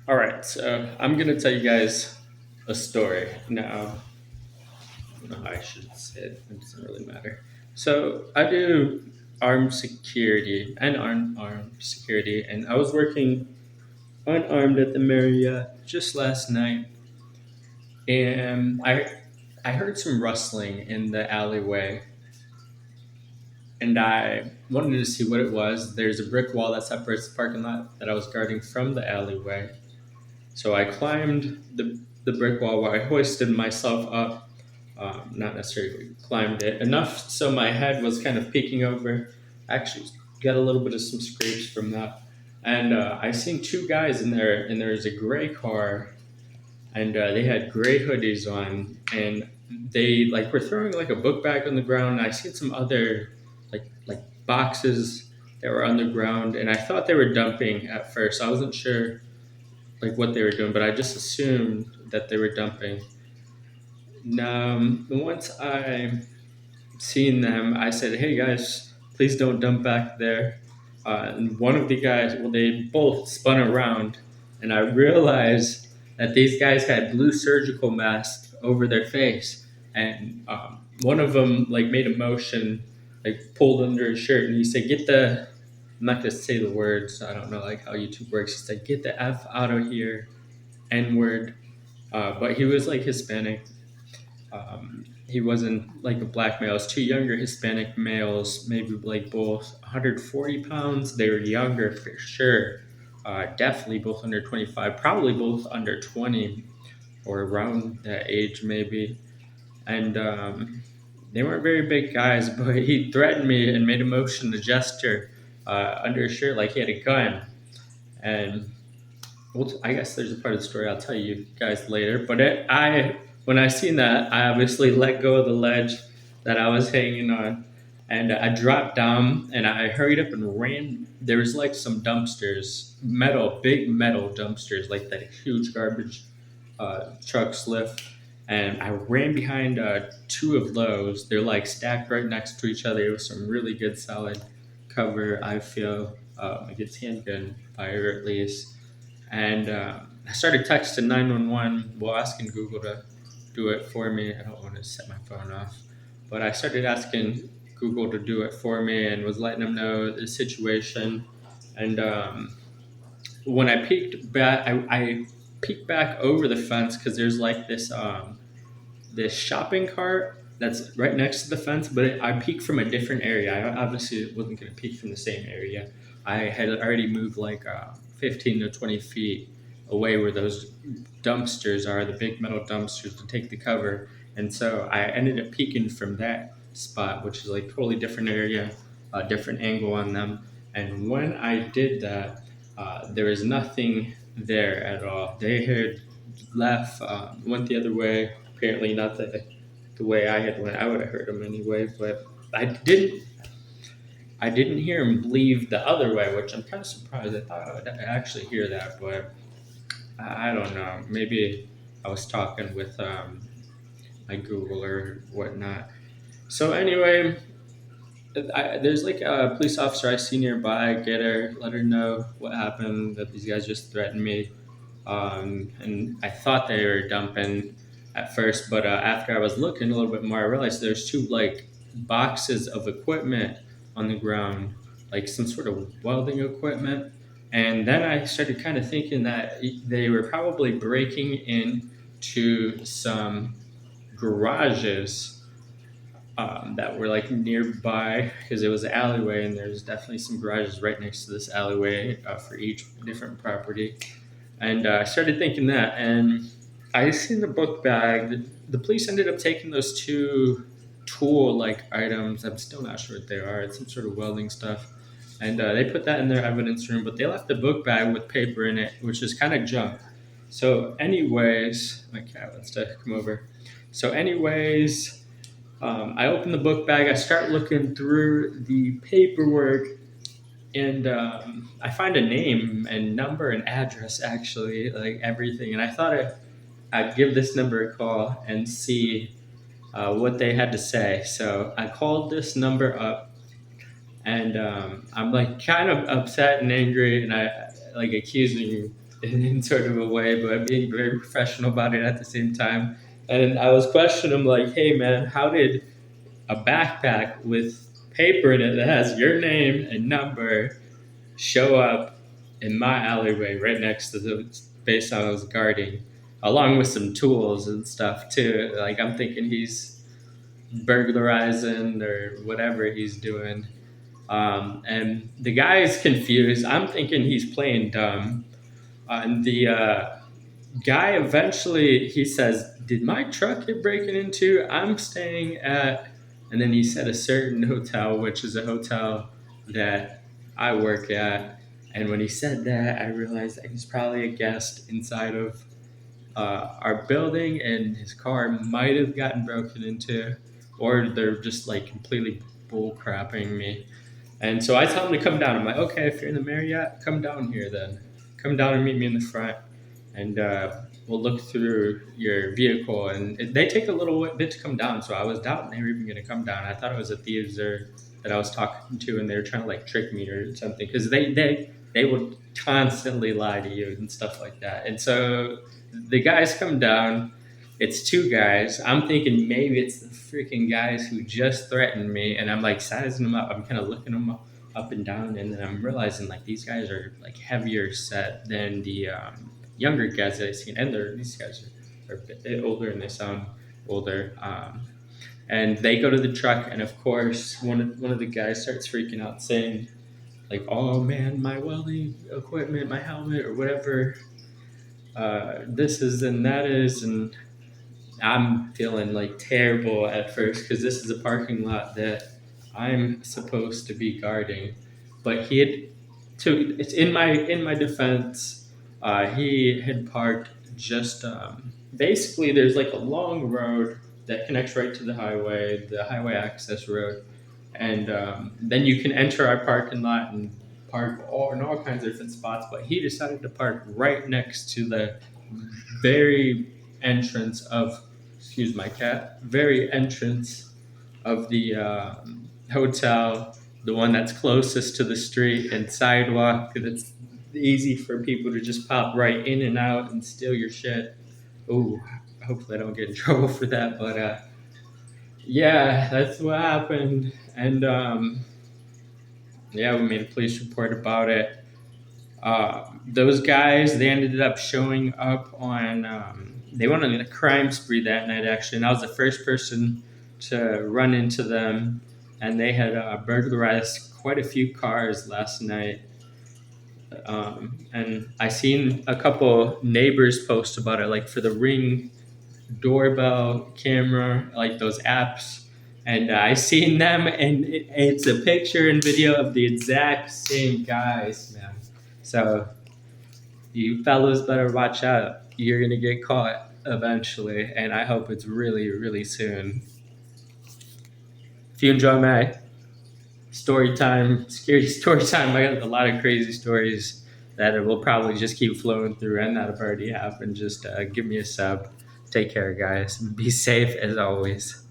All right, so I'm gonna tell you guys a story. Now, I don't know how I should say it. It doesn't really matter. So I do armed security and unarmed security, and I was working unarmed at the Marriott just last night, and I heard some rustling in the alleyway, and I wanted to see what it was. There's a brick wall that separates the parking lot that I was guarding from the alleyway. So I climbed the brick wall where I hoisted myself up, not necessarily climbed it, enough so my head was kind of peeking over. I actually got a little bit of some scrapes from that. And I seen two guys in there, and there was a gray car, and they had gray hoodies on, and they like were throwing like a book bag on the ground. I seen some other like boxes that were on the ground, and I thought they were dumping at first. I wasn't sure like what they were doing, but I just assumed that they were dumping. Once I seen them, I said, "Hey guys, please don't dump back there." And one of the guys, well, they both spun around, and I realized that these guys had blue surgical masks over their face, and one of them like made a motion, like pulled under his shirt, and he said, "Get the." I'm not gonna say the words. I don't know like how YouTube works. He said, "Get the f out of here." N word, but he was like Hispanic. He wasn't like a black male. It was two younger Hispanic males, maybe like both 140 pounds. They were younger for sure. Definitely both under 25, probably both under 20 or around that age maybe. And they weren't very big guys, but he threatened me and made a motion to gesture under his shirt like he had a gun. And well, I guess there's a part of the story I'll tell you guys later. But when I seen that, I obviously let go of the ledge that I was hanging on, and I dropped down and I hurried up and ran. There was like some dumpsters, big metal dumpsters, like that huge garbage trucks lift, and I ran behind two of those. They're like stacked right next to each other. It was some really good, solid cover. I feel like it's handgun fire at least, and I started texting 911 while asking Google to do it for me. I don't want to set my phone off, but I started asking Google to do it for me and was letting them know the situation. And when I peeked back, I peeked back over the fence because there's like this shopping cart that's right next to the fence, but I peeked from a different area. I obviously wasn't going to peek from the same area. I had already moved like 15 to 20 feet away where those dumpsters are, the big metal dumpsters to take the cover. And so I ended up peeking from that spot, which is like totally different area, a different angle on them. And when I did that, there was nothing there at all. They had left, went the other way. Apparently, not the way I had went. I would have heard him anyway, but I didn't. I didn't hear him leave the other way, which I'm kind of surprised. I thought I would actually hear that, but I don't know. Maybe I was talking with my Google or whatnot. So anyway, there's like a police officer I see nearby. Get her, let her know what happened. That these guys just threatened me, and I thought they were dumping at first, but after I was looking a little bit more, I realized there's two like boxes of equipment on the ground, like some sort of welding equipment. And then I started kind of thinking that they were probably breaking into some garages that were like nearby because it was an alleyway, and there's definitely some garages right next to this alleyway for each different property. And I started thinking that, and I seen the book bag. The police ended up taking those two tool like items. I'm still not sure what they are. It's some sort of welding stuff. And they put that in their evidence room, but they left the book bag with paper in it, which is kind of junk. So, anyways, my cat wants to come over. So, anyways, I open the book bag. I start looking through the paperwork, and I find a name and number and address, actually, like everything. And I thought I'd give this number a call and see what they had to say. So I called this number up, and I'm like kind of upset and angry, and I like accusing in sort of a way, but being very professional about it at the same time. And I was questioning him like, "Hey man, how did a backpack with paper in it that has your name and number show up in my alleyway right next to the space I was guarding, along with some tools and stuff too?" Like I'm thinking he's burglarizing or whatever he's doing. And the guy is confused. I'm thinking he's playing dumb. And the guy eventually he says, "Did my truck get broken into? I'm staying at," and then he said a certain hotel, which is a hotel that I work at. And when he said that, I realized that he's probably a guest inside of our building, and his car might have gotten broken into, or they're just like completely bull crapping me. And so I tell him to come down. I'm like, "Okay, if you're in the Marriott, come down here then. Come down and meet me in the front, and we'll look through your vehicle." And they take a little bit to come down, so I was doubting they were even going to come down. I thought it was a thieves or that I was talking to, and they were trying to like trick me or something, because they would constantly lie to you and stuff like that. And so the guys come down. It's two guys. I'm thinking maybe it's the freaking guys who just threatened me, and I'm like sizing them up. I'm kind of looking them up and down, and then I'm realizing like these guys are like heavier set than the younger guys that I've seen, and these guys are a bit older and they sound older. And they go to the truck, and of course, one of the guys starts freaking out, saying like, "Oh man, my welding equipment, my helmet, or whatever this is and that is," and I'm feeling like terrible at first because this is a parking lot that I'm supposed to be guarding. But he had to. It's in my defense. He had parked just basically. There's like a long road that connects right to the highway access road, and then you can enter our parking lot and park in all kinds of different spots. But he decided to park right next to the very entrance of, excuse my cat, very entrance of the hotel, the one that's closest to the street and sidewalk, that's easy for people to just pop right in and out and steal your shit. Ooh, hopefully I don't get in trouble for that, but yeah, that's what happened. And yeah, we made a police report about it. Those guys, they ended up showing up on. They went on a crime spree that night, actually, and I was the first person to run into them. And they had burglarized quite a few cars last night. And I seen a couple neighbors post about it, like for the Ring doorbell camera, like those apps. And I seen them, and it's a picture and video of the exact same guys, man. So you fellas better watch out. You're gonna get caught eventually, and I hope it's really, really soon. If you enjoy my story time, scary story time, I got a lot of crazy stories that will probably just keep flowing through and that have already happened. Just give me a sub. Take care, guys. Be safe as always.